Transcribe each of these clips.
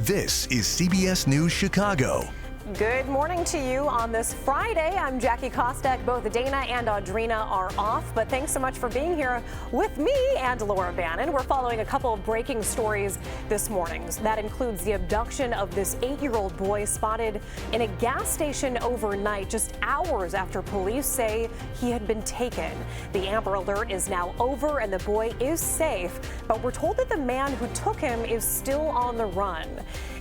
This is CBS News Chicago. Good morning to you on this Friday. I'm Jackie Kostek. Both Dana and Audrina are off, but thanks so much for being here with me and Laura Bannon. We're following a couple of breaking stories this morning. That includes the abduction of this 8-year-old boy spotted in a gas station overnight, just hours after police say he had been taken. The Amber Alert is now over and the boy is safe, but we're told that the man who took him is still on the run.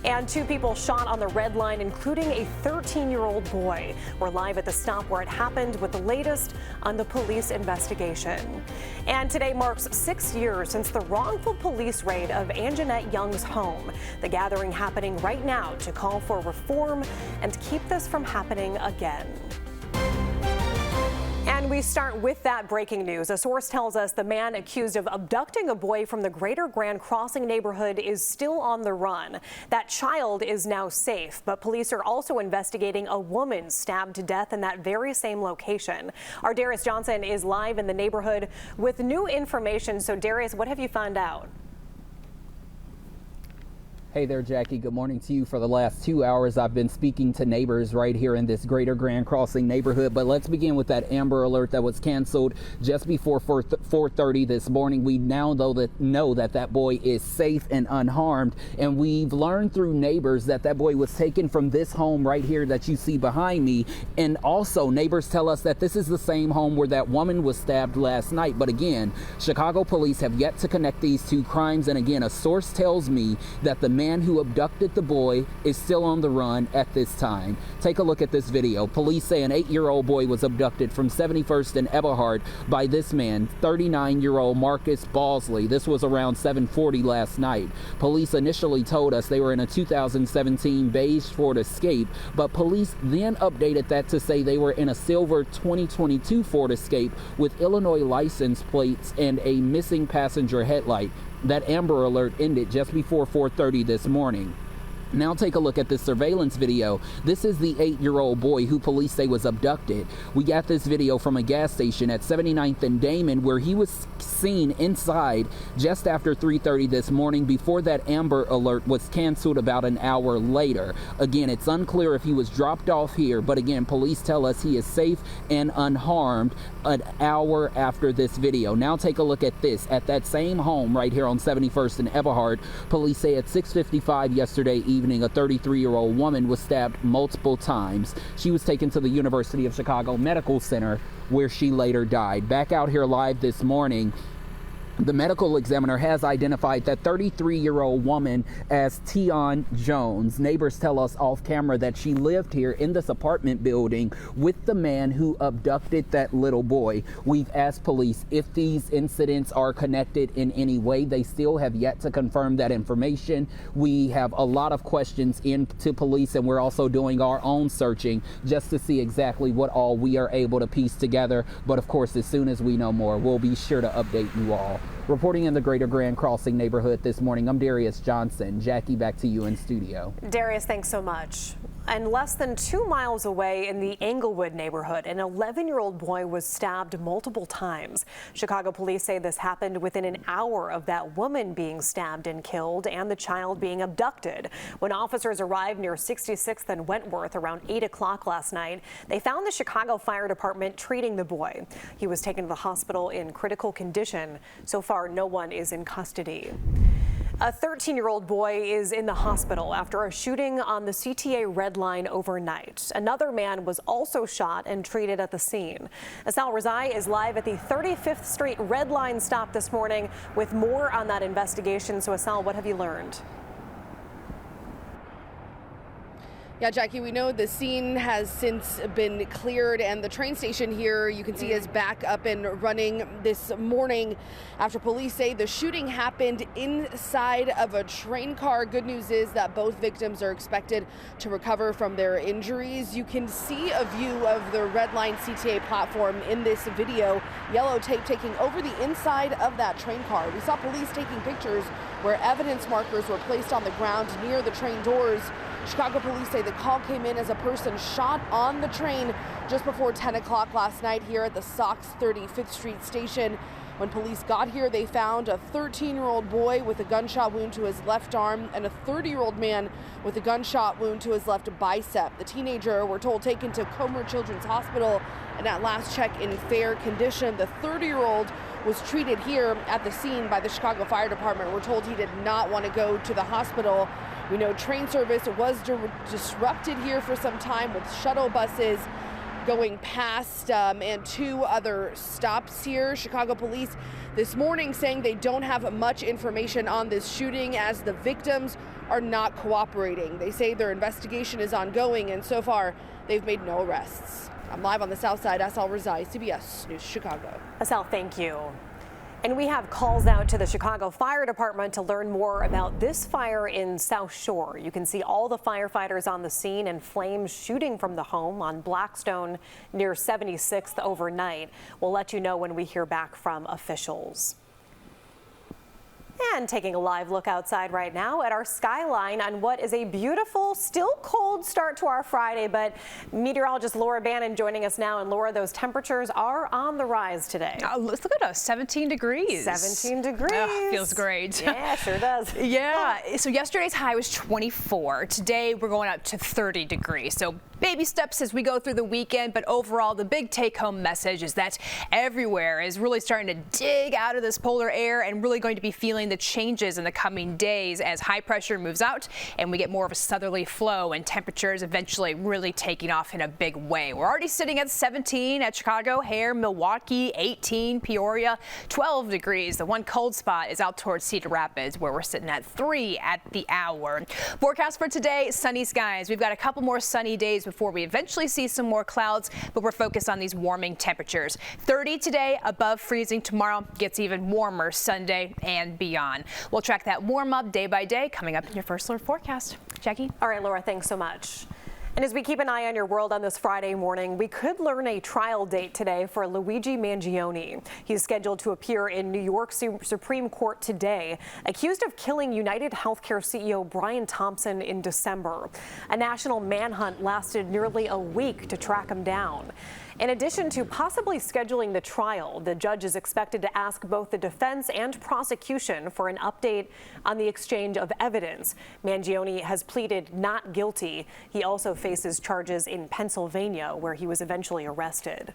And 2 people shot on the Red Line, including a 13-year-old boy. We're live at the stop where it happened with the latest on the police investigation. And today marks 6 years since the wrongful police raid of Anjanette Young's home. The gathering happening right now to call for reform and keep this from happening again. And we start with that breaking news. A source tells us the man accused of abducting a boy from the Greater Grand Crossing neighborhood is still on the run. That child is now safe, but police are also investigating a woman stabbed to death in that very same location. Our Darius Johnson is live in the neighborhood with new information. So Darius, what have you found out? Hey there, Jackie. Good morning to you. For the last 2 hours, I've been speaking to neighbors right here in this Greater Grand Crossing neighborhood. But let's begin with that Amber Alert that was canceled just before 4:30 this morning. We now know that boy is safe and unharmed. And we've learned through neighbors that boy was taken from this home right here that you see behind me. And also, neighbors tell us that this is the same home where that woman was stabbed last night. But again, Chicago police have yet to connect these two crimes. And again, a source tells me that the man who abducted the boy is still on the run at this time. Take a look at this video. Police say an 8-year-old boy was abducted from 71st and Eberhard by this man, 39-year-old Marcus Balsley. This was around 7:40 last night. Police initially told us they were in a 2017 beige Ford Escape, but police then updated that to say they were in a silver 2022 Ford Escape with Illinois license plates and a missing passenger headlight. That Amber Alert ended just before 4:30 this morning. Now take a look at this surveillance video. This is the 8-year-old boy who police say was abducted. We got this video from a gas station at 79th and Damon where he was seen inside just after 3:30 this morning before that Amber Alert was canceled about an hour later. Again, it's unclear if he was dropped off here, but again, police tell us he is safe and unharmed an hour after this video. Now take a look at this. At that same home right here on 71st and Eberhard, police say at 6:55 yesterday evening, a 33-year-old woman was stabbed multiple times. She was taken to the University of Chicago Medical Center where she later died. Back out here live this morning, the medical examiner has identified that 33-year-old woman as Tion Jones. Neighbors tell us off camera that she lived here in this apartment building with the man who abducted that little boy. We've asked police if these incidents are connected in any way. They still have yet to confirm that information. We have a lot of questions into police, and we're also doing our own searching just to see exactly what all we are able to piece together. But of course, as soon as we know more, we'll be sure to update you all. Reporting in the Greater Grand Crossing neighborhood this morning, I'm Darius Johnson. Jackie, back to you in studio. Darius, thanks so much. And less than 2 miles away in the Englewood neighborhood, an 11-year-old boy was stabbed multiple times. Chicago police say this happened within an hour of that woman being stabbed and killed and the child being abducted. When officers arrived near 66th and Wentworth around 8 o'clock last night, they found the Chicago Fire Department treating the boy. He was taken to the hospital in critical condition. So far, no one is in custody. A 13-year-old boy is in the hospital after a shooting on the CTA Red Line overnight. Another man was also shot and treated at the scene. Asal Razai is live at the 35th Street Red Line stop this morning with more on that investigation. So Asal, what have you learned? Yeah, Jackie, we know the scene has since been cleared and the train station here you can see is back up and running this morning after police say the shooting happened inside of a train car. Good news is that both victims are expected to recover from their injuries. You can see a view of the Red Line CTA platform in this video, yellow tape taking over the inside of that train car. We saw police taking pictures where evidence markers were placed on the ground near the train doors. Chicago police say the call came in as a person shot on the train just before 10 o'clock last night here at the Sox 35th Street station. When police got here, they found a 13-year-old boy with a gunshot wound to his left arm and a 30-year-old man with a gunshot wound to his left bicep. The teenager, we're told, taken to Comer Children's Hospital and at last check in fair condition. The 30-year-old was treated here at the scene by the Chicago Fire Department. We're told he did not want to go to the hospital. We know train service was disrupted here for some time with shuttle buses going past and 2 other stops here. Chicago police this morning saying they don't have much information on this shooting as the victims are not cooperating. They say their investigation is ongoing and so far they've made no arrests. I'm live on the south side. Asal Rezai, CBS News Chicago. Asal, thank you. And we have calls out to the Chicago Fire Department to learn more about this fire in South Shore. You can see all the firefighters on the scene and flames shooting from the home on Blackstone near 76th overnight. We'll let you know when we hear back from officials. And taking a live look outside right now at our skyline on what is a beautiful, still cold start to our Friday, but meteorologist Laura Bannon joining us now. And Laura, those temperatures are on the rise today. Oh, look at us, 17 degrees. 17 degrees. Oh, feels great. Yeah, sure does. Yeah, so yesterday's high was 24. Today we're going up to 30 degrees. So baby steps as we go through the weekend, but overall the big take-home message is that everywhere is really starting to dig out of this polar air and really going to be feeling the changes in the coming days as high pressure moves out and we get more of a southerly flow and temperatures eventually really taking off in a big way. We're already sitting at 17 at Chicago, Hare, Milwaukee, 18, Peoria, 12 degrees. The one cold spot is out towards Cedar Rapids where we're sitting at 3 at the hour. Forecast for today, sunny skies. We've got a couple more sunny days before we eventually see some more clouds, but we're focused on these warming temperatures. 30 today, above freezing tomorrow, gets even warmer Sunday and beyond. We'll track that warm up day by day coming up in your first alert forecast. Jackie? All right, Laura, thanks so much. And as we keep an eye on your world on this Friday morning, we could learn a trial date today for Luigi Mangione. He's scheduled to appear in New York Supreme Court today, accused of killing United Healthcare CEO Brian Thompson in December. A national manhunt lasted nearly a week to track him down. In addition to possibly scheduling the trial, the judge is expected to ask both the defense and prosecution for an update on the exchange of evidence. Mangione has pleaded not guilty. He also faces charges in Pennsylvania, where he was eventually arrested.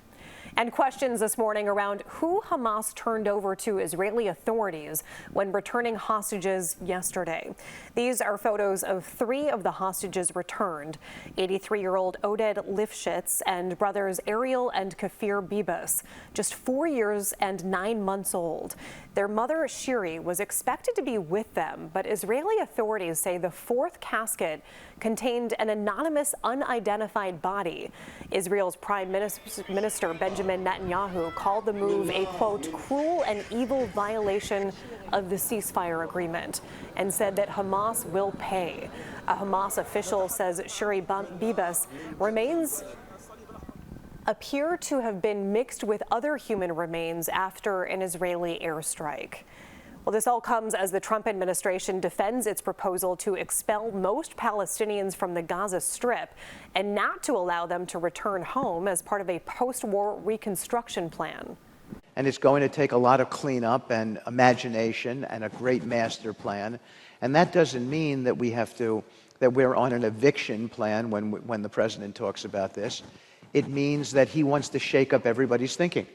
And questions this morning around who Hamas turned over to Israeli authorities when returning hostages yesterday. These are photos of 3 of the hostages returned: 83-year-old Oded Lifshitz and brothers Ariel and Kafir Bibas, just 4 years and 9 months old. Their mother, Shiri, was expected to be with them, but Israeli authorities say the 4th casket contained an anonymous, unidentified body. Israel's Prime Minister Benjamin Netanyahu called the move a, quote, cruel and evil violation of the ceasefire agreement and said that Hamas will pay. A Hamas official says Shiri Bibas remains appear to have been mixed with other human remains after an Israeli airstrike. Well, this all comes as the Trump administration defends its proposal to expel most Palestinians from the Gaza Strip and not to allow them to return home as part of a post-war reconstruction plan. And it's going to take a lot of cleanup and imagination and a great master plan. And that doesn't mean that we're on an eviction plan when the president talks about this. It means that he wants to shake up everybody's thinking.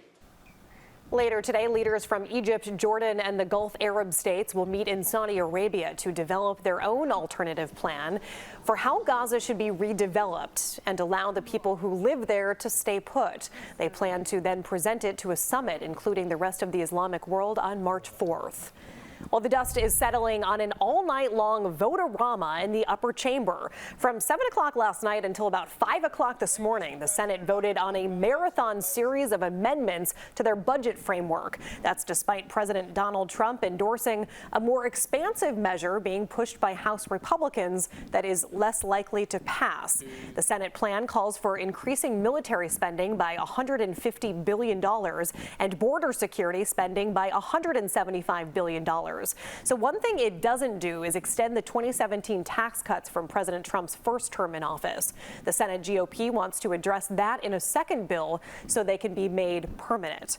Later today, leaders from Egypt, Jordan, and the Gulf Arab states will meet in Saudi Arabia to develop their own alternative plan for how Gaza should be redeveloped and allow the people who live there to stay put. They plan to then present it to a summit, including the rest of the Islamic world, on March 4th. Well, the dust is settling on an all-night-long vote-a-rama in the upper chamber. From 7 o'clock last night until about 5 o'clock this morning, the Senate voted on a marathon series of amendments to their budget framework. That's despite President Donald Trump endorsing a more expansive measure being pushed by House Republicans that is less likely to pass. The Senate plan calls for increasing military spending by $150 billion and border security spending by $175 billion. So one thing it doesn't do is extend the 2017 tax cuts from President Trump's first term in office. The Senate GOP wants to address that in a second bill so they can be made permanent.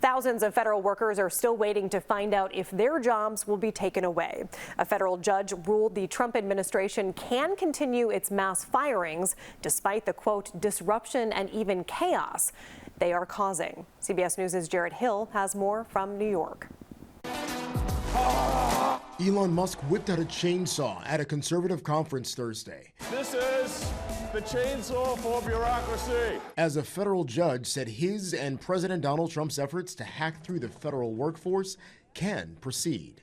Thousands of federal workers are still waiting to find out if their jobs will be taken away. A federal judge ruled the Trump administration can continue its mass firings despite the, quote, disruption and even chaos they are causing. CBS News' Jared Hill has more from New York. Elon Musk whipped out a chainsaw at a conservative conference Thursday. This is the chainsaw for bureaucracy. As a federal judge said his and President Donald Trump's efforts to hack through the federal workforce can proceed.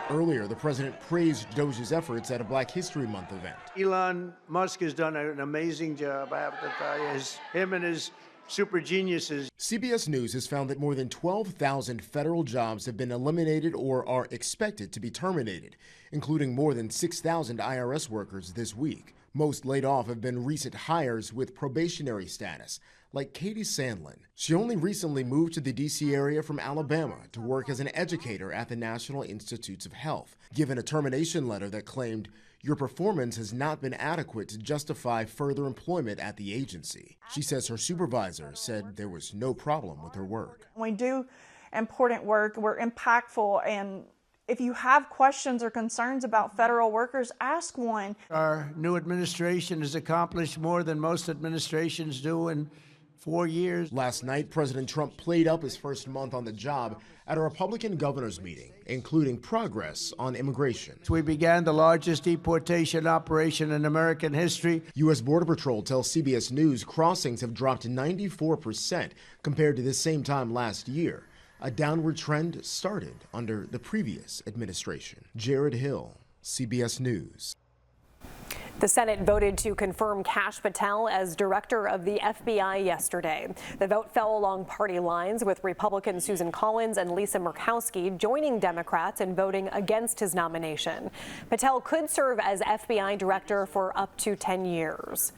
Earlier, the president praised Doge's efforts at a Black History Month event. Elon Musk has done an amazing job, I have to tell you. Him and his super geniuses. CBS News has found that more than 12,000 federal jobs have been eliminated or are expected to be terminated, including more than 6,000 IRS workers this week. Most laid off have been recent hires with probationary status, like Katie Sandlin. She only recently moved to the D.C. area from Alabama to work as an educator at the National Institutes of Health, given a termination letter that claimed, "Your performance has not been adequate to justify further employment at the agency." She says her supervisor said there was no problem with her work. We do important work, we're impactful, and if you have questions or concerns about federal workers, ask one. Our new administration has accomplished more than most administrations do in 4 years. Last night, President Trump played up his first month on the job at a Republican governors meeting, including progress on immigration. We began the largest deportation operation in American history. U.S. Border Patrol tells CBS News crossings have dropped 94% compared to this same time last year. A downward trend started under the previous administration. Jared Hill, CBS News. The Senate voted to confirm Kash Patel as director of the FBI yesterday. The vote fell along party lines, with Republican Susan Collins and Lisa Murkowski joining Democrats in voting against his nomination. Patel could serve as FBI director for up to 10 years.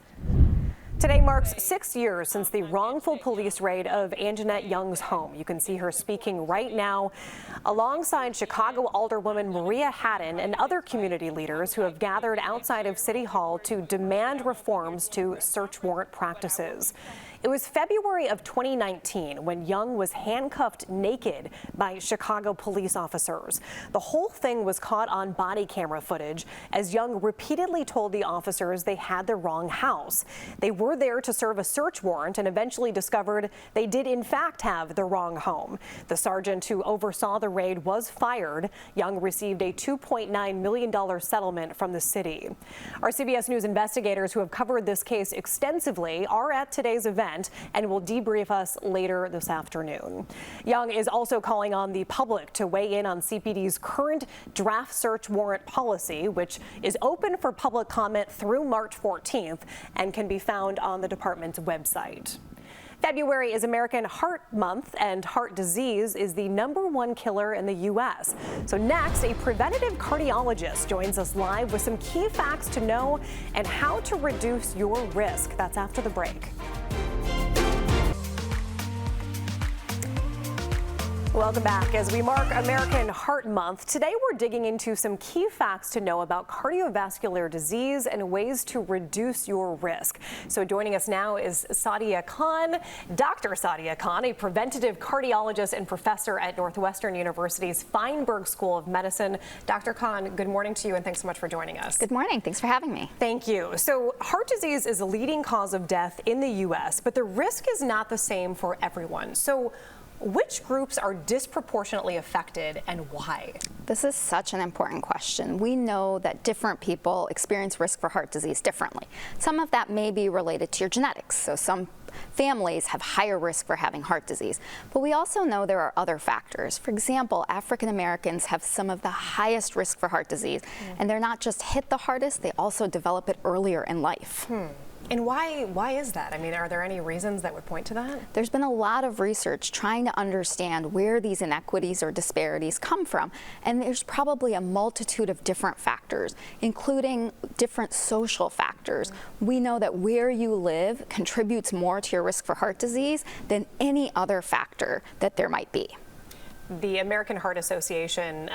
Today marks 6 years since the wrongful police raid of Anjanette Young's home. You can see her speaking right now alongside Chicago Alderwoman Maria Haddon and other community leaders who have gathered outside of City Hall to demand reforms to search warrant practices. It was February of 2019 when Young was handcuffed naked by Chicago police officers. The whole thing was caught on body camera footage as Young repeatedly told the officers they had the wrong house. They were there to serve a search warrant and eventually discovered they did in fact have the wrong home. The sergeant who oversaw the raid was fired. Young received a $2.9 million settlement from the city. Our CBS News investigators who have covered this case extensively are at today's event and will debrief us later this afternoon. Young is also calling on the public to weigh in on CPD's current draft search warrant policy, which is open for public comment through March 14th and can be found on the department's website. February is American Heart Month, and heart disease is the #1 killer in the U.S. So next, a preventative cardiologist joins us live with some key facts to know and how to reduce your risk. That's after the break. Welcome back. As we mark American Heart Month, today we're digging into some key facts to know about cardiovascular disease and ways to reduce your risk. So joining us now is Sadia Khan, Dr. Sadia Khan, a preventative cardiologist and professor at Northwestern University's Feinberg School of Medicine. Dr. Khan, good morning to you and thanks so much for joining us. Good morning. Thanks for having me. Thank you. So heart disease is a leading cause of death in the U.S., but the risk is not the same for everyone. So which groups are disproportionately affected and why? This is such an important question. We know that different people experience risk for heart disease differently. Some of that may be related to your genetics. So some families have higher risk for having heart disease. But we also know there are other factors. For example, African Americans have some of the highest risk for heart disease. And they're not just hit the hardest, they also develop it earlier in life. And why is that? I mean, are there any reasons that would point to that? There's been a lot of research trying to understand where these inequities or disparities come from. And there's probably a multitude of different factors, including different social factors. We know that where you live contributes more to your risk for heart disease than any other factor that there might be. The American Heart Association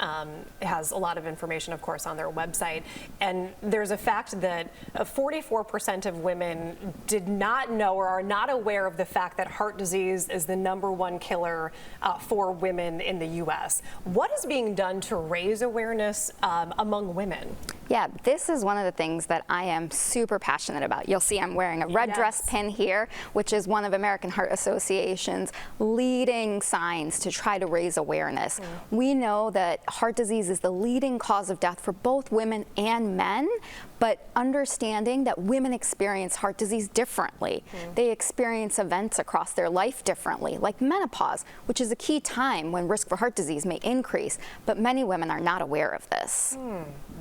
has a lot of information, of course, on their website. And there's a fact that 44% of women did not know or are not aware of the fact that heart disease is the #1 killer for women in the U.S. What is being done to raise awareness among women? Yeah, this is one of the things that I am super passionate about. You'll see I'm wearing a red dress pin here, which is one of American Heart Association's leading signs to try to raise awareness. We know that heart disease is the leading cause of death for both women and men, but understanding that women experience heart disease differently. They experience events across their life differently, like menopause, which is a key time when risk for heart disease may increase, but many women are not aware of this.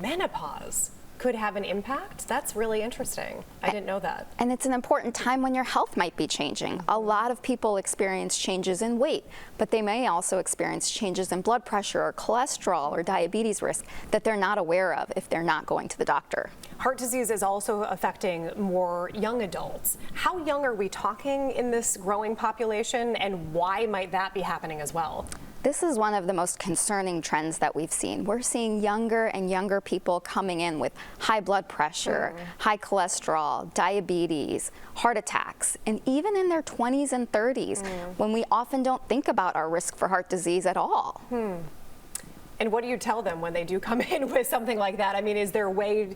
Menopause could have an impact? That's really interesting. I didn't know that. And it's an important time when your health might be changing. A lot of people experience changes in weight, but they may also experience changes in blood pressure or cholesterol or diabetes risk that they're not aware of if they're not going to the doctor. Heart disease is also affecting more young adults. How young are we talking in this growing population, and why might that be happening as well? This is one of the most concerning trends that we've seen. We're seeing younger and younger people coming in with high blood pressure, high cholesterol, diabetes, heart attacks, and even in their 20s and 30s, when we often don't think about our risk for heart disease at all. And what do you tell them when they do come in with something like that? I mean, is there a way,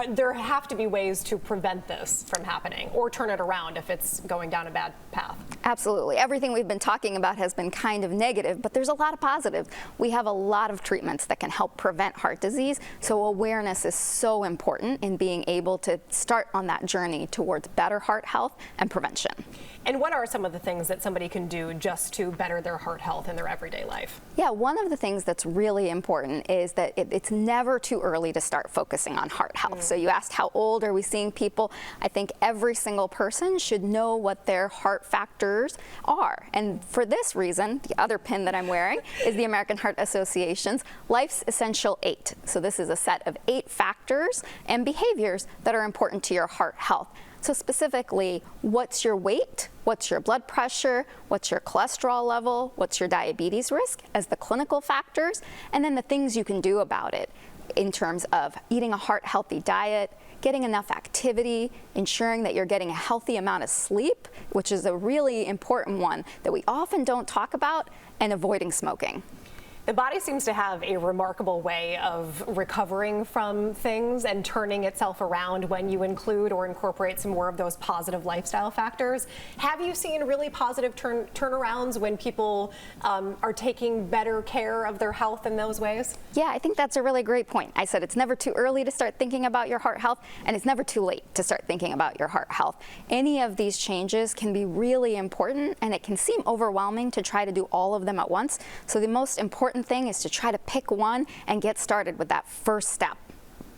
there have to be ways to prevent this from happening or turn it around if it's going down a bad path? Absolutely. Everything we've been talking about has been kind of negative, but there's a lot of positives. We have a lot of treatments that can help prevent heart disease, so awareness is so important in being able to start on that journey towards better heart health and prevention. And what are some of the things that somebody can do just to better their heart health in their everyday life? Yeah, one of the things that's really important is that it's never too early to start focusing on heart health. So you asked how old are we seeing people? I think every single person should know what their heart factors are. And for this reason, the other pin that I'm wearing is the American Heart Association's Life's Essential 8. So this is a set of 8 factors and behaviors that are important to your heart health. So specifically, what's your weight? What's your blood pressure? What's your cholesterol level? What's your diabetes risk as the clinical factors? And then the things you can do about it in terms of eating a heart-healthy diet, getting enough activity, ensuring that you're getting a healthy amount of sleep, which is a really important one that we often don't talk about, and avoiding smoking. The body seems to have a remarkable way of recovering from things and turning itself around when you include or incorporate some more of those positive lifestyle factors. Have you seen really positive turnarounds when people are taking better care of their health in those ways? Yeah, I think that's a really great point. I said it's never too early to start thinking about your heart health, and it's never too late to start thinking about your heart health. Any of these changes can be really important, and it can seem overwhelming to try to do all of them at once. So the most important thing is to try to pick one and get started with that first step.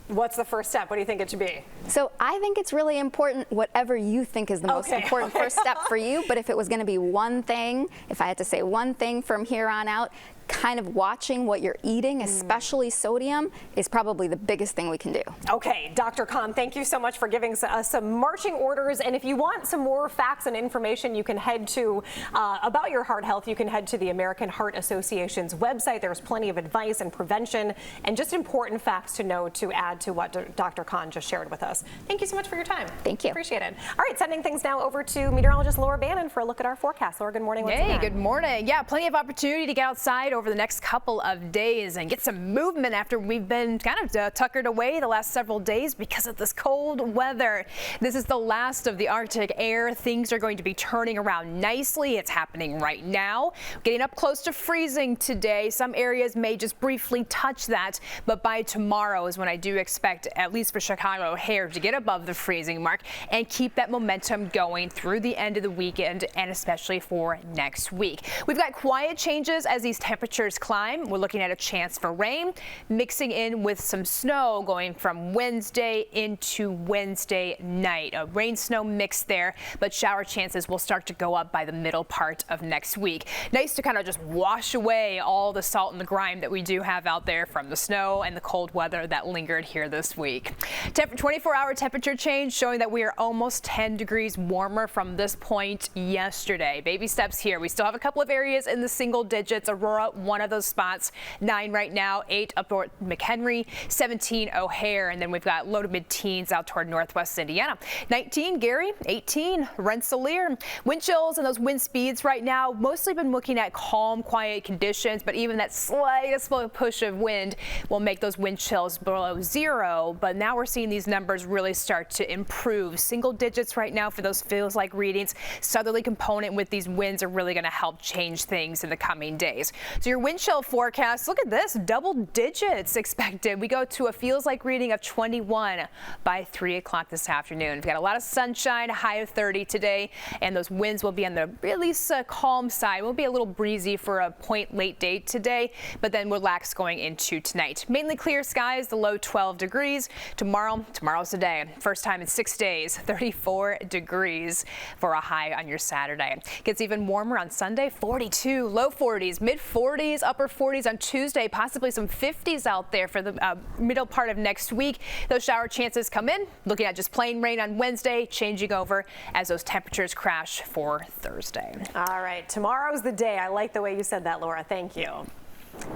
What's the first step? What do you think it should be? So I think it's really important, whatever you think is the most important first step for you. But if it was going to be one thing, if I had to say one thing from here on out, kind of watching what you're eating, especially sodium, is probably the biggest thing we can do. Okay, Dr. Khan, thank you so much for giving us some marching orders. And if you want some more facts and information, you can head to, about your heart health, you can head to the American Heart Association's website. There's plenty of advice and prevention and just important facts to know to add to what Dr. Khan just shared with us. Thank you so much for your time. Thank you. Appreciate it. All right, sending things now over to meteorologist Laura Bannon for a look at our forecast. Laura, good morning. Hey, good morning. Yeah, plenty of opportunity to get outside over the next couple of days and get some movement after we've been kind of tuckered away the last several days because of this cold weather. This is the last of the Arctic air. Things are going to be turning around nicely. It's happening right now. Getting up close to freezing today. Some areas may just briefly touch that, but by tomorrow is when I do expect, at least for Chicago O'Hare, to get above the freezing mark and keep that momentum going through the end of the weekend and especially for next week. We've got quiet changes as these temperatures climb. We're looking at a chance for rain mixing in with some snow going from Wednesday into Wednesday night. A rain snow mix there, but shower chances will start to go up by the middle part of next week. Nice to kind of just wash away all the salt and the grime that we do have out there from the snow and the cold weather that lingered here this week. 24-hour temperature change showing that we are almost 10 degrees warmer from this point yesterday. Baby steps here. We still have a couple of areas in the single digits. Aurora one of those spots. 9 right now, 8 up toward McHenry, 17 O'Hare, and then we've got low to mid-teens out toward northwest Indiana. 19 Gary, 18 Rensselaer. Wind chills and those wind speeds right now, mostly been looking at calm, quiet conditions, but even that slightest push of wind will make those wind chills below 0. But now we're seeing these numbers really start to improve. Single digits right now for those feels like readings. Southerly component with these winds are really going to help change things in the coming days. So your wind chill forecast, look at this, double digits expected. We go to a feels like reading of 21 by 3 o'clock this afternoon. We've got a lot of sunshine, a high of 30 today, and those winds will be on the really calm side. Will be a little breezy for a point late day today, but then relax going into tonight. Mainly clear skies, the low 12 degrees. Tomorrow's the day. First time in 6 days, 34 degrees for a high on your Saturday. Gets even warmer on Sunday, 42, low 40s, mid 40s, upper 40s on Tuesday, possibly some 50s out there for the middle part of next week. Those shower chances come in. Looking at just plain rain on Wednesday, changing over as those temperatures crash for Thursday. All right, tomorrow's the day. I like the way you said that, Laura. Thank you.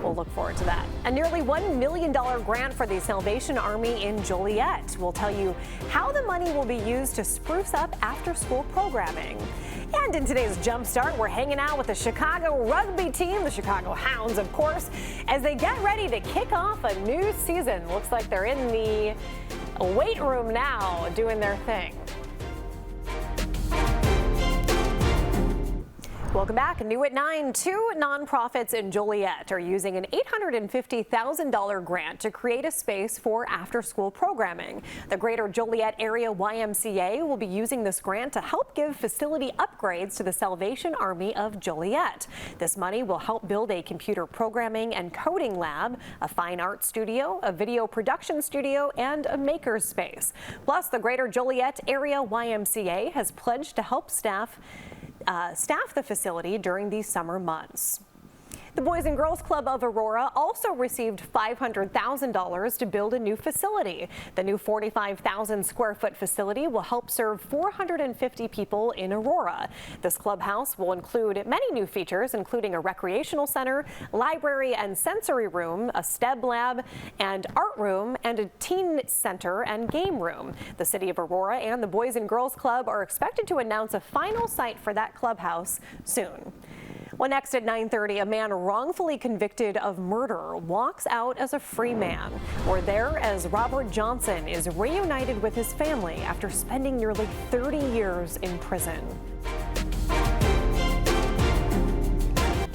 We'll look forward to that. A nearly $1 million grant for the Salvation Army in Joliet. We'll tell you how the money will be used to spruce up after-school programming. And in today's Jumpstart, we're hanging out with the Chicago rugby team, the Chicago Hounds, of course, as they get ready to kick off a new season. Looks like they're in the weight room now doing their thing. Welcome back. New at 9, 2 nonprofits in Joliet are using an $850,000 grant to create a space for after-school programming. The Greater Joliet Area YMCA will be using this grant to help give facility upgrades to the Salvation Army of Joliet. This money will help build a computer programming and coding lab, a fine art studio, a video production studio, and a maker's space. Plus, the Greater Joliet Area YMCA has pledged to help staff the facility during these summer months. The Boys and Girls Club of Aurora also received $500,000 to build a new facility. The new 45,000 square foot facility will help serve 450 people in Aurora. This clubhouse will include many new features, including a recreational center, library and sensory room, a STEM lab and art room, and a teen center and game room. The City of Aurora and the Boys and Girls Club are expected to announce a final site for that clubhouse soon. Well, next at 9:30, a man wrongfully convicted of murder walks out as a free man. We're there as Robert Johnson is reunited with his family after spending nearly 30 years in prison.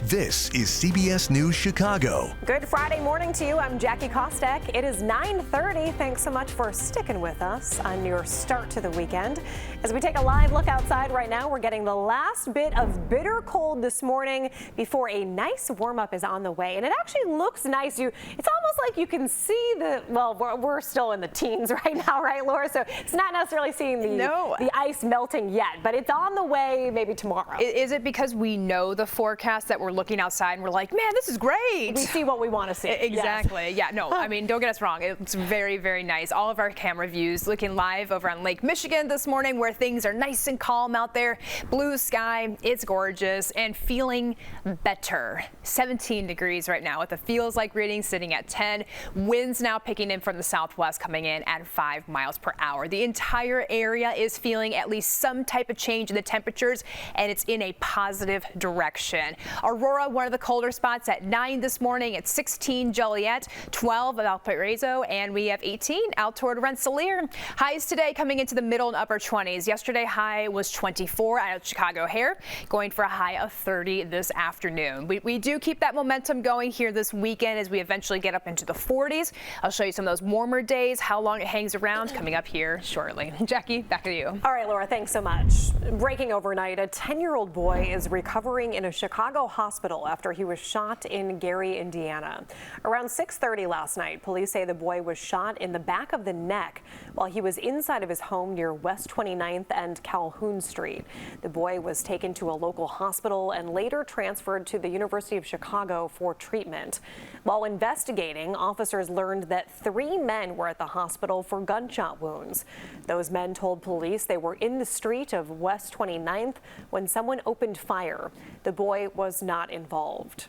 This is CBS News Chicago. Good Friday morning to you. I'm Jackie Kostek. It is 9:30. Thanks so much for sticking with us on your start to the weekend. As we take a live look outside right now, we're getting the last bit of bitter cold this morning before a nice warm up is on the way. And it actually looks nice. It's almost like you can see we're still in the teens right now, right, Laura? So it's not necessarily seeing the ice melting yet, but it's on the way maybe tomorrow. Is it because we know the forecast that we're looking outside and we're like, man, this is great? We see what we want to see. Exactly. Yes. Yeah, no, I mean, don't get us wrong. It's very, very nice. All of our camera views looking live over on Lake Michigan this morning where things are nice and calm out there. Blue sky, it's gorgeous and feeling better. 17 degrees right now with the feels like reading sitting at 10. Winds now picking in from the southwest coming in at 5 miles per hour. The entire area is feeling at least some type of change in the temperatures and it's in a positive direction. Aurora, one of the colder spots at 9 this morning at 16 Joliet, 12 at Valparaiso, and we have 18 out toward Rensselaer. Highs today coming into the middle and upper 20s. Yesterday high was 24 out of Chicago O'Hare, going for a high of 30 this afternoon. We do keep that momentum going here this weekend as we eventually get up into the 40s. I'll show you some of those warmer days, how long it hangs around, coming up here shortly. Jackie, back to you. All right, Laura, thanks so much. Breaking overnight, a 10-year-old boy is recovering in a Chicago hospital after he was shot in Gary, Indiana. Around 6:30 last night, police say the boy was shot in the back of the neck while he was inside of his home near West 29th and Calhoun Street. The boy was taken to a local hospital and later transferred to the University of Chicago for treatment. While investigating, officers learned that 3 men were at the hospital for gunshot wounds. Those men told police they were in the street of West 29th when someone opened fire. The boy was not involved.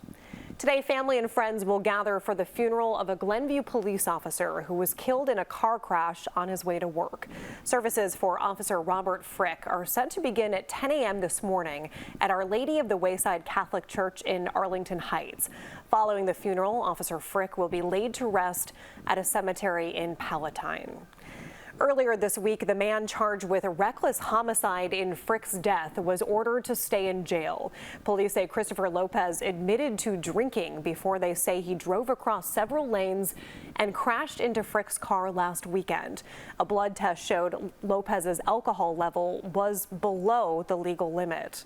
Today, family and friends will gather for the funeral of a Glenview police officer who was killed in a car crash on his way to work. Services for Officer Robert Frick are set to begin at 10 a.m. this morning at Our Lady of the Wayside Catholic Church in Arlington Heights. Following the funeral, Officer Frick will be laid to rest at a cemetery in Palatine. Earlier this week, the man charged with a reckless homicide in Frick's death was ordered to stay in jail. Police say Christopher Lopez admitted to drinking before they say he drove across several lanes and crashed into Frick's car last weekend. A blood test showed Lopez's alcohol level was below the legal limit.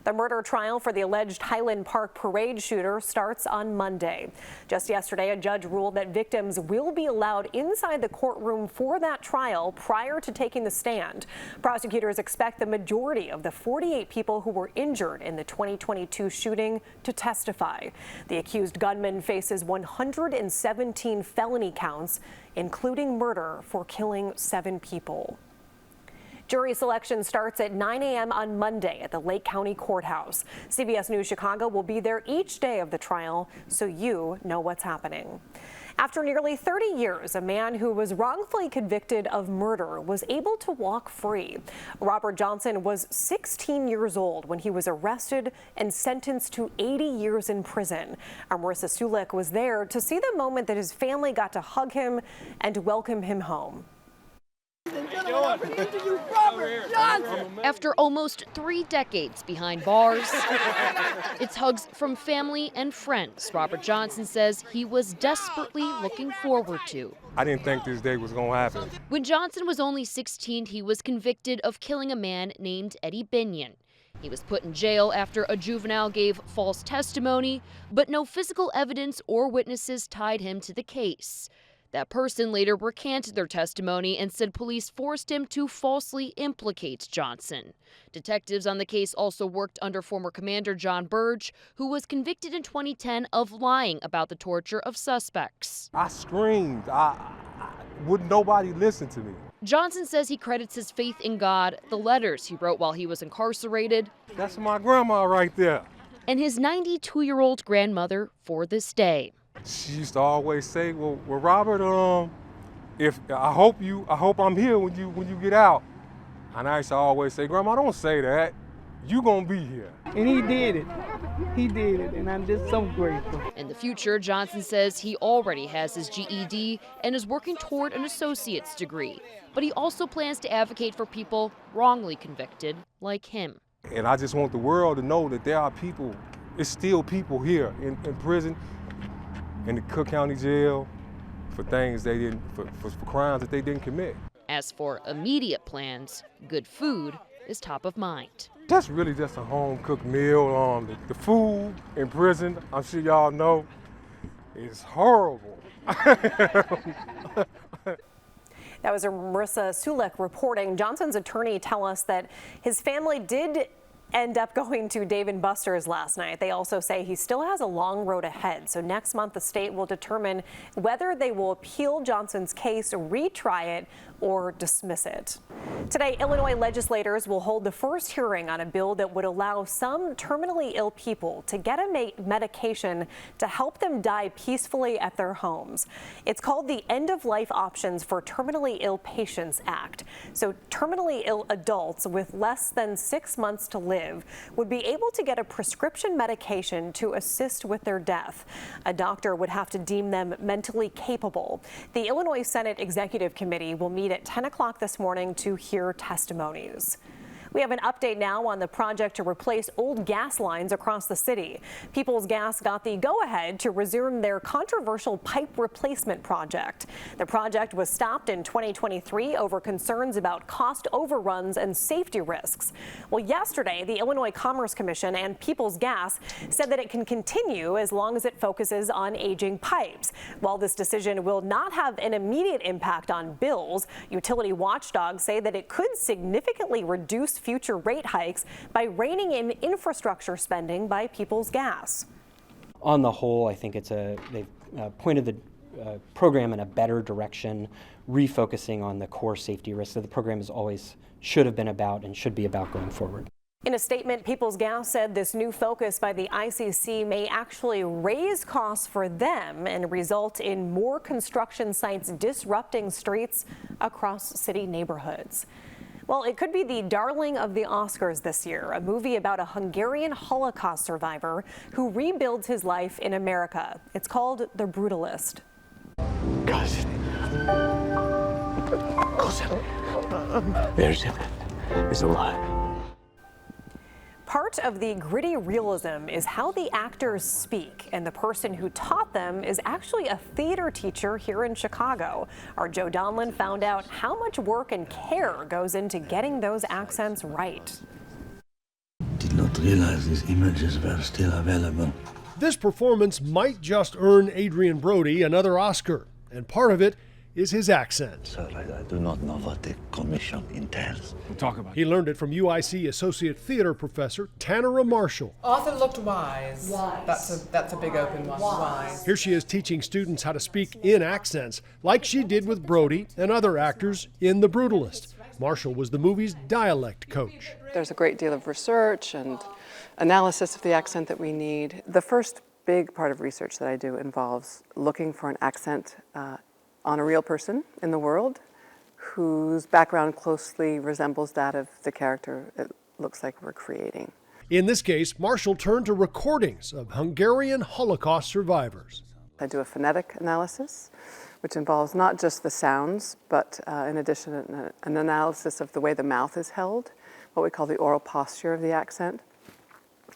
The murder trial for the alleged Highland Park parade shooter starts on Monday. Just yesterday, a judge ruled that victims will be allowed inside the courtroom for that trial prior to taking the stand. Prosecutors expect the majority of the 48 people who were injured in the 2022 shooting to testify. The accused gunman faces 117 felony counts, including murder for killing 7 people. Jury selection starts at 9 a.m. on Monday at the Lake County Courthouse. CBS News Chicago will be there each day of the trial so you know what's happening. After nearly 30 years, a man who was wrongfully convicted of murder was able to walk free. Robert Johnson was 16 years old when he was arrested and sentenced to 80 years in prison. Our Marissa Sulik was there to see the moment that his family got to hug him and welcome him home. After almost 3 decades behind bars, it's hugs from family and friends Robert Johnson says he was desperately looking forward to. I didn't think this day was going to happen. When Johnson was only 16, he was convicted of killing a man named Eddie Binion. He was put in jail after a juvenile gave false testimony, but no physical evidence or witnesses tied him to the case. That person later recanted their testimony and said police forced him to falsely implicate Johnson. Detectives on the case also worked under former Commander John Burge, who was convicted in 2010 of lying about the torture of suspects. I screamed. Wouldn't nobody listen to me. Johnson says he credits his faith in God, the letters he wrote while he was incarcerated. That's my grandma right there. And his 92-year-old grandmother for this day. She used to always say, well Robert, I hope I'm here when you get out. And I used to always say, Grandma, don't say that. You gonna be here. And he did it. He did it, and I'm just so grateful. In the future, Johnson says he already has his GED and is working toward an associate's degree. But he also plans to advocate for people wrongly convicted like him. And I just want the world to know that there are people, it's still people here in prison, in the Cook County Jail, for things they didn't, for crimes that they didn't commit. As for immediate plans, good food is top of mind. That's really just a home-cooked meal. The food in prison, I'm sure y'all know, is horrible. That was Marissa Sulik reporting. Johnson's attorney tell us that his family did end up going to Dave & Buster's last night. They also say he still has a long road ahead. So next month, the state will determine whether they will appeal Johnson's case, retry it, or dismiss it. Today, Illinois legislators will hold the first hearing on a bill that would allow some terminally ill people to get a medication to help them die peacefully at their homes. It's called the End of Life Options for Terminally Ill Patients Act. So terminally ill adults with less than 6 months to live would be able to get a prescription medication to assist with their death. A doctor would have to deem them mentally capable. The Illinois Senate Executive Committee will meet at 10 o'clock this morning to hear testimonies. We have an update now on the project to replace old gas lines across the city. People's Gas got the go-ahead to resume their controversial pipe replacement project. The project was stopped in 2023 over concerns about cost overruns and safety risks. Well, yesterday, the Illinois Commerce Commission and People's Gas said that it can continue as long as it focuses on aging pipes. While this decision will not have an immediate impact on bills, utility watchdogs say that it could significantly reduce future rate hikes by reining in infrastructure spending by People's Gas. On the whole, I think they've pointed the program in a better direction, refocusing on the core safety risks that the program is always should have been about and should be about going forward. In a statement, People's Gas said this new focus by the ICC may actually raise costs for them and result in more construction sites disrupting streets across city neighborhoods. Well, it could be the darling of the Oscars this year, a movie about a Hungarian Holocaust survivor who rebuilds his life in America. It's called The Brutalist. Is alive. Part of the gritty realism is how the actors speak, and the person who taught them is actually a theater teacher here in Chicago. Our Joe Donlin found out how much work and care goes into getting those accents right. Did not realize these images were still available. This performance might just earn Adrian Brody another Oscar, and part of it is his accent. Sir, I do not know what the commission entails. We'll talk about it. He learned it from UIC Associate Theater Professor Tanara Marshall. Arthur looked wise. That's a big open one. Wise. Here she is teaching students how to speak in accents, like she did with Brody and other actors in The Brutalist. Marshall was the movie's dialect coach. There's a great deal of research and analysis of the accent that we need. The first big part of research that I do involves looking for an accent on a real person in the world whose background closely resembles that of the character it looks like we're creating. In this case, Marshall turned to recordings of Hungarian Holocaust survivors. I do a phonetic analysis, which involves not just the sounds, but in addition, an analysis of the way the mouth is held, what we call the oral posture of the accent.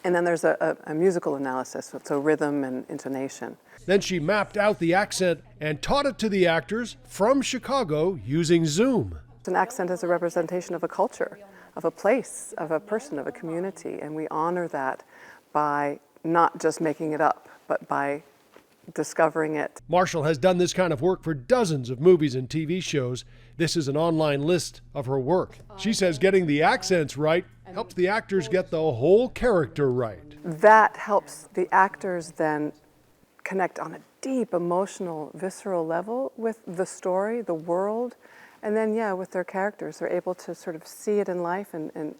And then there's a musical analysis, so rhythm and intonation. Then she mapped out the accent and taught it to the actors from Chicago using Zoom. An accent is a representation of a culture, of a place, of a person, of a community, and we honor that by not just making it up, but by discovering it. Marshall has done this kind of work for dozens of movies and TV shows. This is an online list of her work. She says getting the accents right helps the actors get the whole character right. That helps the actors then connect on a deep, emotional, visceral level with the story, the world, and then, with their characters. They're able to sort of see it in life and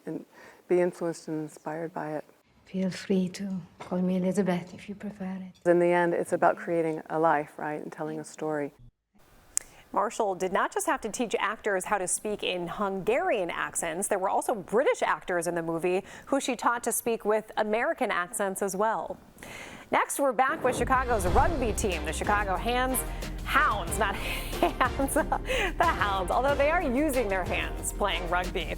be influenced and inspired by it. Feel free to call me Elizabeth if you prefer it. In the end, it's about creating a life, right, and telling a story. Marshall did not just have to teach actors how to speak in Hungarian accents. There were also British actors in the movie who she taught to speak with American accents as well. Next, we're back with Chicago's rugby team, the Chicago Hounds, not hands, the Hounds, although they are using their hands playing rugby.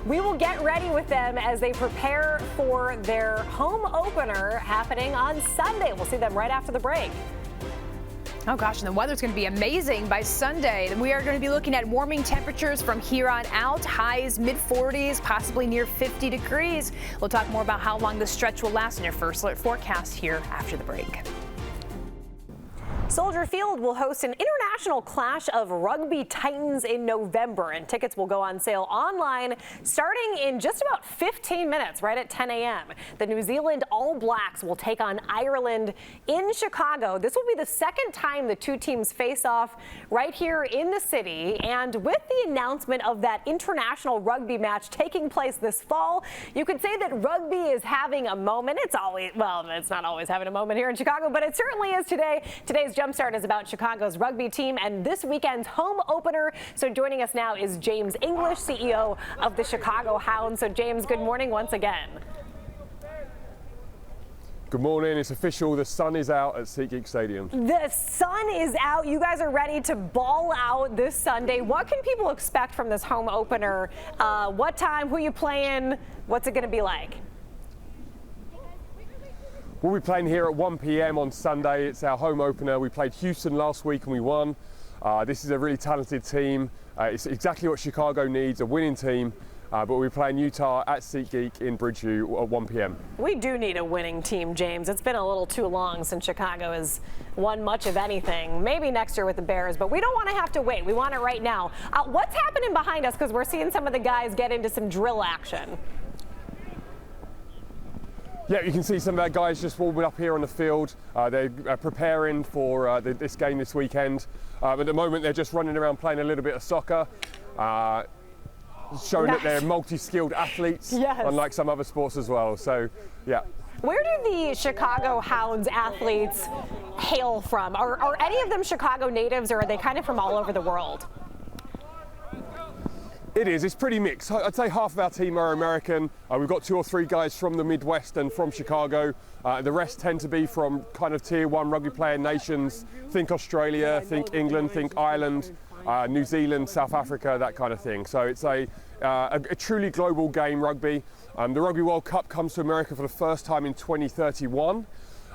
We will get ready with them as they prepare for their home opener happening on Sunday. We'll see them right after the break. Oh gosh, and the weather's going to be amazing by Sunday. We are going to be looking at warming temperatures from here on out, highs mid-40s, possibly near 50 degrees. We'll talk more about how long this stretch will last in your first alert forecast here after the break. Soldier Field will host an international clash of rugby titans in November, and tickets will go on sale online starting in just about 15 minutes, right at 10 a.m. The New Zealand All Blacks will take on Ireland in Chicago. This will be the second time the two teams face off right here in the city, and with the announcement of that international rugby match taking place this fall, you could say that rugby is having a moment. It's not always having a moment here in Chicago, but it certainly is today. Today's Jumpstart is about Chicago's rugby team and this weekend's home opener. So joining us now is James English, CEO of the Chicago Hounds. So James, good morning once again. Good morning. It's official. The sun is out at SeatGeek Stadium. The sun is out. You guys are ready to ball out this Sunday. What can people expect from this home opener? What time? Who you playing? What's it going to be like? We'll be playing here at 1 p.m. on Sunday. It's our home opener. We played Houston last week and we won. This is a really talented team. It's exactly what Chicago needs, a winning team. But we're playing Utah at SeatGeek in Bridgeview at 1 p.m. We do need a winning team, James. It's been a little too long since Chicago has won much of anything. Maybe next year with the Bears, but we don't want to have to wait. We want it right now. What's happening behind us? Because we're seeing some of the guys get into some drill action. Yeah, you can see some of our guys just warming up here on the field. They're preparing for this game this weekend. At the moment, they're just running around playing a little bit of soccer. showing that they're multi-skilled athletes, unlike some other sports as well. So, yeah. Where do the Chicago Hounds athletes hail from? Are any of them Chicago natives, or are they kind of from all over the world? It is. It's pretty mixed. I'd say half of our team are American. We've got 2 or 3 guys from the Midwest and from Chicago. The rest tend to be from kind of tier 1 rugby playing nations. Think Australia, think England, think Ireland, New Zealand, South Africa, that kind of thing. So it's a truly global game, rugby. The Rugby World Cup comes to America for the first time in 2031.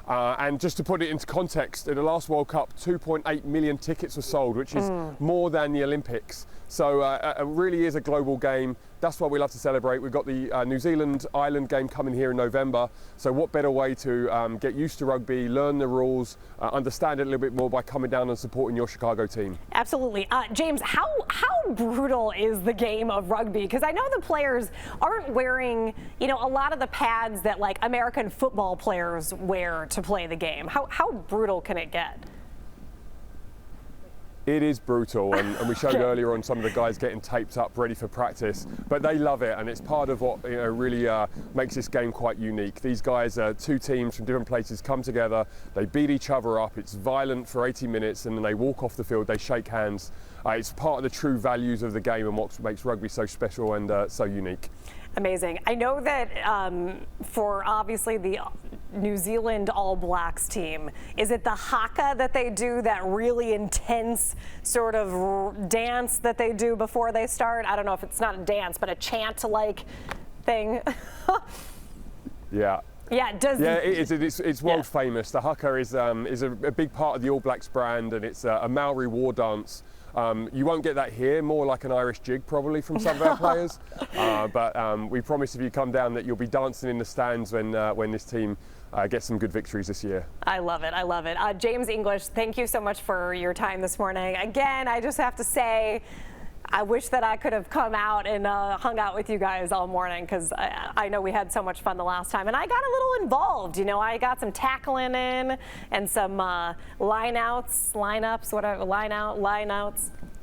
And just to put it into context, in the last World Cup, 2.8 million tickets were sold, which is more than the Olympics. So it really is a global game. That's why we love to celebrate. We've got the New Zealand-Ireland game coming here in November. So what better way to get used to rugby, learn the rules, understand it a little bit more by coming down and supporting your Chicago team. Absolutely. James, how brutal is the game of rugby? Because I know the players aren't wearing, a lot of the pads that like American football players wear to play the game. How brutal can it get? It is brutal, and we showed earlier on some of the guys getting taped up ready for practice, but they love it, and it's part of what really makes this game quite unique. These guys, 2 teams from different places, come together, they beat each other up, it's violent for 80 minutes, and then they walk off the field, they shake hands. It's part of the true values of the game and what makes rugby so special and so unique. Amazing. I know that for obviously the New Zealand All Blacks team, is it the haka that they do, that really intense sort of dance that they do before they start? I don't know if it's not a dance, but a chant-like thing. Yeah. Yeah, it's world famous. The haka is a big part of the All Blacks brand, and it's a Maori war dance. You won't get that here, more like an Irish jig probably from some of our players. But we promise if you come down that you'll be dancing in the stands when this team gets some good victories this year. I love it. I love it. James English, thank you so much for your time this morning. Again, I just have to say, I wish that I could have come out and hung out with you guys all morning, because I know we had so much fun the last time, and I got a little involved. I got some tackling in and some lineouts.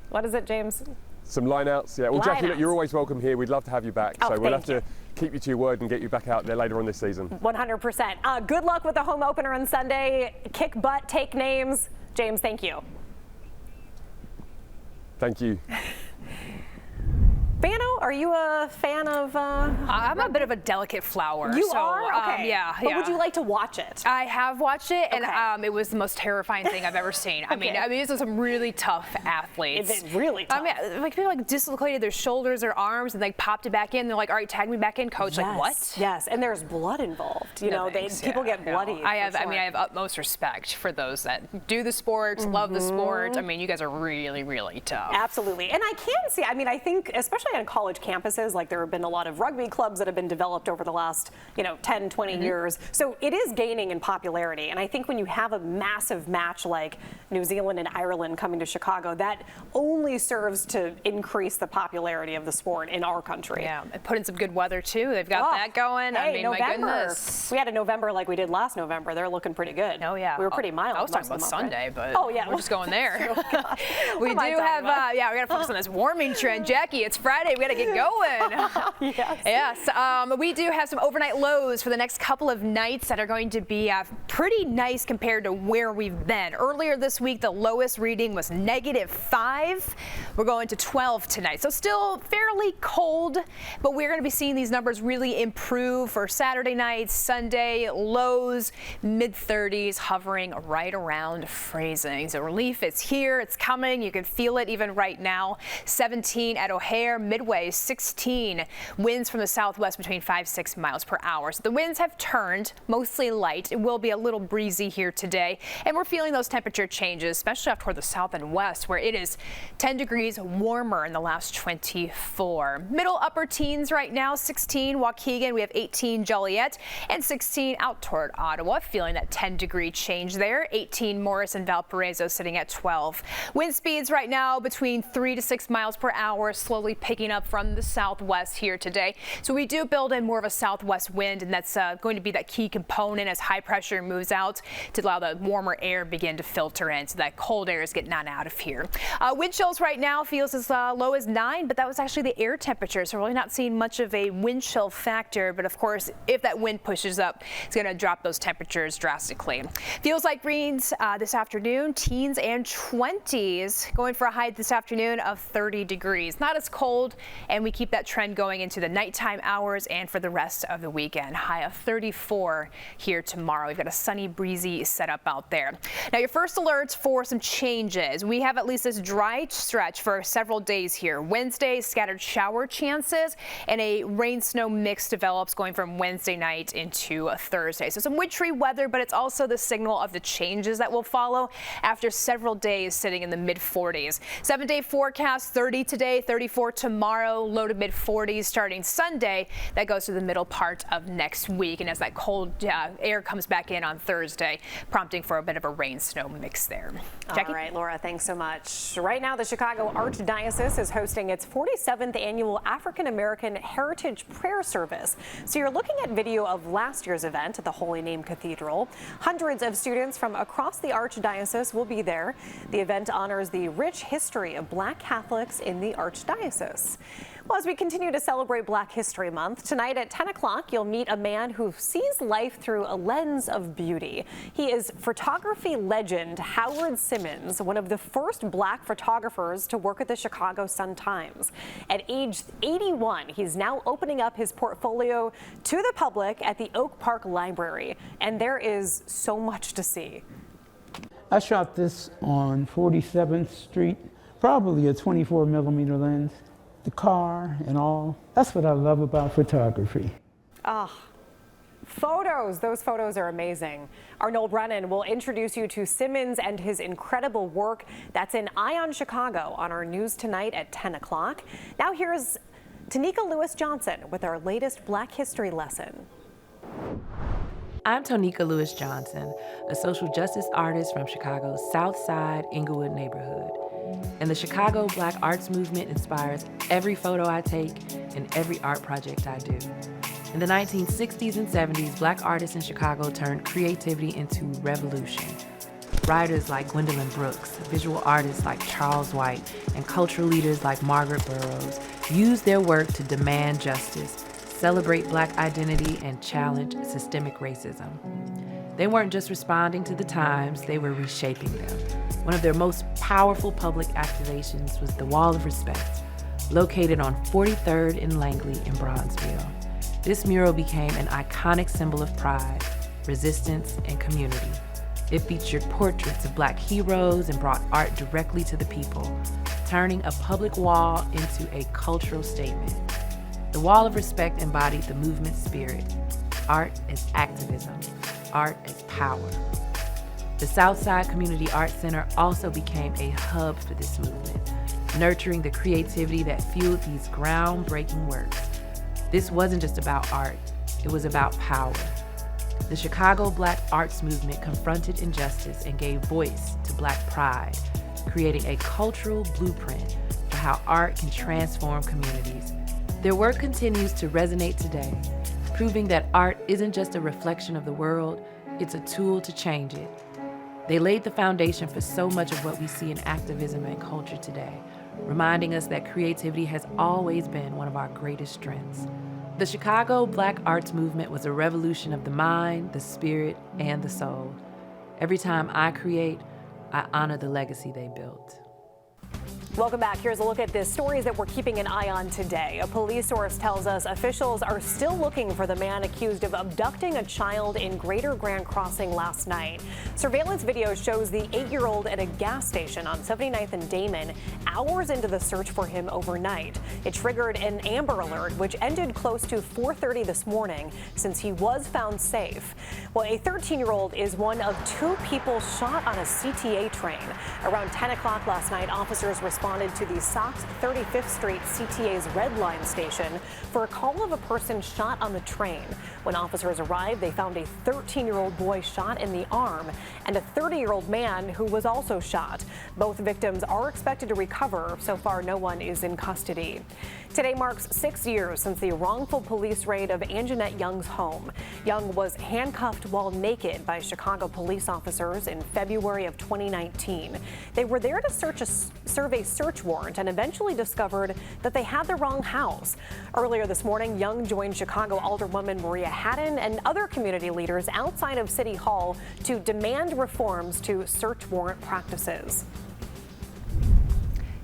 What is it, James? Some lineouts, yeah. Well, Jackie, look, you're always welcome here. We'd love to have you back. So we'll have to keep you to your word and get you back out there later on this season. 100%. Good luck with the home opener on Sunday. Kick butt, take names. James, thank you. Thank you. Fano, are you a fan of I'm a bit of a delicate flower. You are? Okay. Yeah. But would you like to watch it? I have watched it, and it was the most terrifying thing I've ever seen. I mean, these are some really tough athletes. It's really tough. People dislocated their shoulders, their arms, and people popped it back in. They're like, all right, tag me back in, coach. Yes. Like, what? Yes, and there's blood involved. People get bloody. I have utmost respect for those that do the sport, love the sport. I mean, you guys are really, really tough. Absolutely. And I can see, I think, especially on college campuses, like there have been a lot of rugby clubs that have been developed over the last, 10, 20 years. So it is gaining in popularity. And I think when you have a massive match like New Zealand and Ireland coming to Chicago, that only serves to increase the popularity of the sport in our country. Yeah, and put in some good weather too. They've got that going. Hey, I mean, November. my goodness. We had a November like we did last November. They're looking pretty good. Oh yeah. We were pretty mild. I was talking about Sunday, but we're just going there. We do have, we got to focus on this warming trend. Jackie, it's Friday. We got to get going. Yes. We do have some overnight lows for the next couple of nights that are going to be pretty nice compared to where we've been. Earlier this week, the lowest reading was -5. We're going to 12 tonight. So still fairly cold, but we're going to be seeing these numbers really improve for Saturday night, Sunday. Lows mid-30s, hovering right around freezing. So relief is here. It's coming. You can feel it even right now. 17 at O'Hare, Midway 16. Winds from the southwest between 5-6 miles per hour. So the winds have turned, mostly light. It will be a little breezy here today. And we're feeling those temperature changes, especially up toward the south and west, where it is 10 degrees warmer in the last 24. Middle upper teens right now, 16 Waukegan. We have 18 Joliet and 16 out toward Ottawa. Feeling that 10-degree change there. 18 Morris and Valparaiso sitting at 12. Wind speeds right now between 3 to 6 miles per hour, slowly picking up from from the southwest here today. So we do build in more of a southwest wind, and that's going to be that key component as high pressure moves out to allow the warmer air begin to filter in, so that cold air is getting on out of here. Wind chills right now feels as low as 9, but that was actually the air temperature, so we're really not seeing much of a wind chill factor. But of course, if that wind pushes up, it's going to drop those temperatures drastically. Feels like greens this afternoon, teens and 20s, going for a high this afternoon of 30 degrees. Not as cold, and we keep that trend going into the nighttime hours and for the rest of the weekend. High of 34 here tomorrow. We've got a sunny, breezy setup out there. Now, your first alerts for some changes. We have at least this dry stretch for several days here. Wednesday, scattered shower chances, and a rain-snow mix develops going from Wednesday night into Thursday. So some wintry weather, but it's also the signal of the changes that will follow after several days sitting in the mid-40s. 7-day forecast, 30 today, 34 tomorrow, low to mid-40s starting Sunday. That goes to the middle part of next week, and as that cold air comes back in on Thursday, prompting for a bit of a rain-snow mix there. Jackie? All right, Laura, thanks so much. Right now, the Chicago Archdiocese is hosting its 47th annual African American Heritage Prayer Service. So you're looking at video of last year's event at the Holy Name Cathedral. Hundreds of students from across the Archdiocese will be there. The event honors the rich history of Black Catholics in the Archdiocese. Well, as we continue to celebrate Black History Month, tonight at 10 o'clock, you'll meet a man who sees life through a lens of beauty. He is photography legend Howard Simmons, one of the first Black photographers to work at the Chicago Sun-Times. At age 81, he's now opening up his portfolio to the public at the Oak Park Library, and there is so much to see. I shot this on 47th Street, probably a 24mm lens. The car and all. That's what I love about photography. Photos. Those photos are amazing. Our Noel Brennan will introduce you to Simmons and his incredible work. That's in Ion Chicago on our news tonight at 10 o'clock. Now here's Tanika Lewis-Johnson with our latest Black History lesson. I'm Tonika Lewis-Johnson, a social justice artist from Chicago's South Side Inglewood neighborhood. And the Chicago Black Arts Movement inspires every photo I take and every art project I do. In the 1960s and 70s, Black artists in Chicago turned creativity into revolution. Writers like Gwendolyn Brooks, visual artists like Charles White, and cultural leaders like Margaret Burroughs used their work to demand justice, celebrate Black identity, and challenge systemic racism. They weren't just responding to the times, they were reshaping them. One of their most powerful public activations was the Wall of Respect, located on 43rd and Langley in Bronzeville. This mural became an iconic symbol of pride, resistance, and community. It featured portraits of Black heroes and brought art directly to the people, turning a public wall into a cultural statement. The Wall of Respect embodied the movement's spirit, art as activism, art as power. The Southside Community Arts Center also became a hub for this movement, nurturing the creativity that fueled these groundbreaking works. This wasn't just about art, it was about power. The Chicago Black Arts Movement confronted injustice and gave voice to Black pride, creating a cultural blueprint for how art can transform communities. Their work continues to resonate today, proving that art isn't just a reflection of the world, it's a tool to change it. They laid the foundation for so much of what we see in activism and culture today, reminding us that creativity has always been one of our greatest strengths. The Chicago Black Arts Movement was a revolution of the mind, the spirit, and the soul. Every time I create, I honor the legacy they built. Welcome back. Here's a look at the stories that we're keeping an eye on today. A police source tells us officials are still looking for the man accused of abducting a child in Greater Grand Crossing last night. Surveillance video shows the 8-year-old at a gas station on 79th and Damon hours into the search for him overnight. It triggered an Amber Alert, which ended close to 4:30 this morning since he was found safe. Well, a 13-year-old is one of 2 people shot on a CTA train. Around 10 o'clock last night, officers responded to the Sox 35th Street CTA's Red Line station for a call of a person shot on the train. When officers arrived, they found a 13-year-old boy shot in the arm and a 30-year-old man who was also shot. Both victims are expected to recover. So far, no one is in custody. Today marks 6 years since the wrongful police raid of Anjanette Young's home. Young was handcuffed while naked by Chicago police officers in February of 2019. They were there to serve a search warrant and eventually discovered that they had the wrong house. Earlier this morning, Young joined Chicago Alderwoman Maria Haddon and other community leaders outside of City Hall to demand reforms to search warrant practices.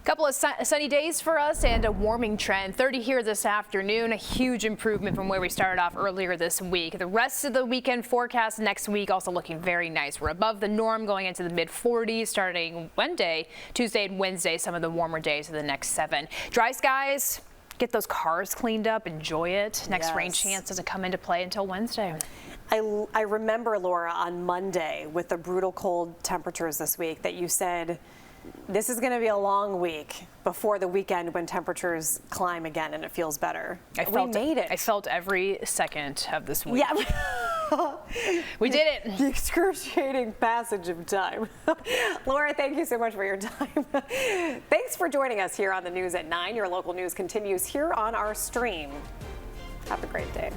Couple of sunny days for us and a warming trend. 30 here this afternoon, a huge improvement from where we started off earlier this week. The rest of the weekend forecast next week also looking very nice. We're above the norm going into the mid-40s starting Monday, Tuesday and Wednesday, some of the warmer days of the next 7. Dry skies. Get those cars cleaned up, enjoy it. Next rain chance doesn't come into play until Wednesday. I remember, Laura, on Monday with the brutal cold temperatures this week that you said this is going to be a long week before the weekend when temperatures climb again and it feels better. We made it. I felt every second of this week. Yeah. We did it. The excruciating passage of time. Laura, thank you so much for your time. Thanks for joining us here on the News at 9. Your local news continues here on our stream. Have a great day.